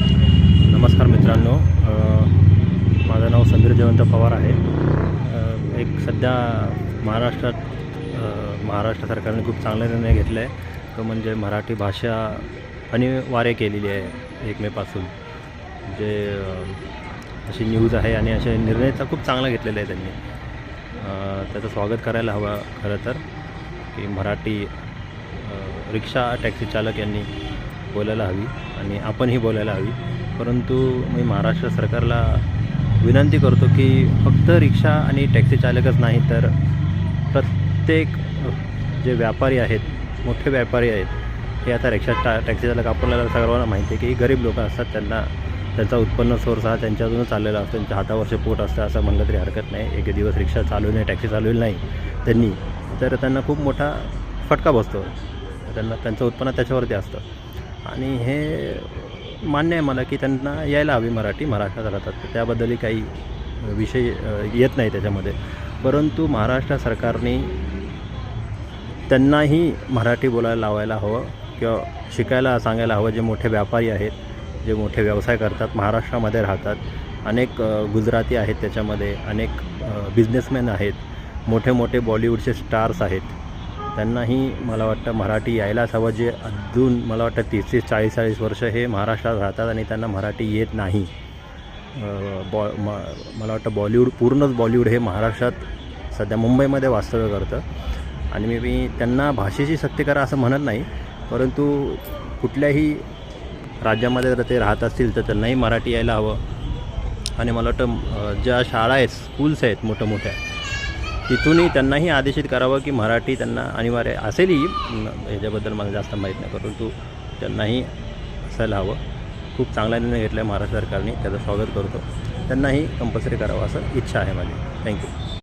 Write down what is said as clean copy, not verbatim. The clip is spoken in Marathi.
नमस्कार मित्रांनो, माझं नाव समीर जयवंत पवार आहे। एक सध्या महाराष्ट्र सरकारने खूप चांगला निर्णय घेतला आहे, तो म्हणजे मराठी भाषा अनिवार्य केलेली आहे 1 मेपासून। जे अशी न्यूज आहे आणि असे निर्णयचा खूप चांगला घेतलेला आहे त्यांनी। त्याचं स्वागत करायला हवं खरं तर, की मराठी रिक्षा टॅक्सी चालक यांनी बोलायला हवी आणि आपणही बोलायला हवी। परंतु मी महाराष्ट्र सरकारला विनंती करतो की फक्त रिक्षा आणि टॅक्सी चालकच नाही, तर प्रत्येक जे व्यापारी आहेत, मोठे व्यापारी आहेत, हे आता टॅक्सी चालक आपल्याला सर्वांना माहिती आहे की गरीब लोक असतात, त्यांचा उत्पन्न सोर्स हा त्यांच्यातूनच चाललेला असतो, त्यांच्या हातावरचे पोट असतं असं म्हणलं तरी हरकत नाही। एक दिवस रिक्षा चालवली नाही, टॅक्सी चालवली नाही त्यांनी, तर त्यांना खूप मोठा फटका बसतो, त्यांचं उत्पन्न त्याच्यावरती असतं। आणि हे मान्य आहे मला की त्यांना यायला हवी मराठी, महाराष्ट्रात राहतात, त्याबद्दलही काही विषय येत नाही त्याच्यामध्ये। परंतु महाराष्ट्र सरकारने त्यांनाही मराठी बोलायला लावायला हवं किंवा शिकायला सांगायला हवं। जे मोठे व्यापारी आहेत, जे मोठे व्यवसाय करतात, महाराष्ट्रामध्ये राहतात, अनेक गुजराती आहेत त्याच्यामध्ये, अनेक बिझनेसमॅन आहेत, मोठे मोठे बॉलिवूडचे स्टार्स आहेत, त्यांनाही मला वाटतं मराठी यायलाच हवं। जे अजून मला वाटतं 30-40 वर्ष हे महाराष्ट्रात राहतात आणि त्यांना मराठी येत नाही। मला वाटतं पूर्णच बॉलिवूड हे महाराष्ट्रात सध्या मुंबईमध्ये वास्तव्य करतं। आणि मी त्यांना भाषेची सक्ती करा असं म्हणत नाही, परंतु कुठल्याही राज्यामध्ये जर ते राहत असतील तर त्यांनाही मराठी यायला हवं। आणि मला वाटतं ज्या शाळा आहेत, स्कूल्स आहेत मोठ्या, तिथूनही त्यांनाही आदेशित करावं की मराठी त्यांना अनिवार्य असेलही, ह्याच्याबद्दल मला जास्त माहीत नाही, परंतु त्यांनाही असायला हवं। खूप चांगला निर्णय घेतला आहे महाराष्ट्र सरकारने, त्याचं स्वागत करतो। त्यांनाही कंपल्सरी करावं असं इच्छा आहे माझी। थँक्यू।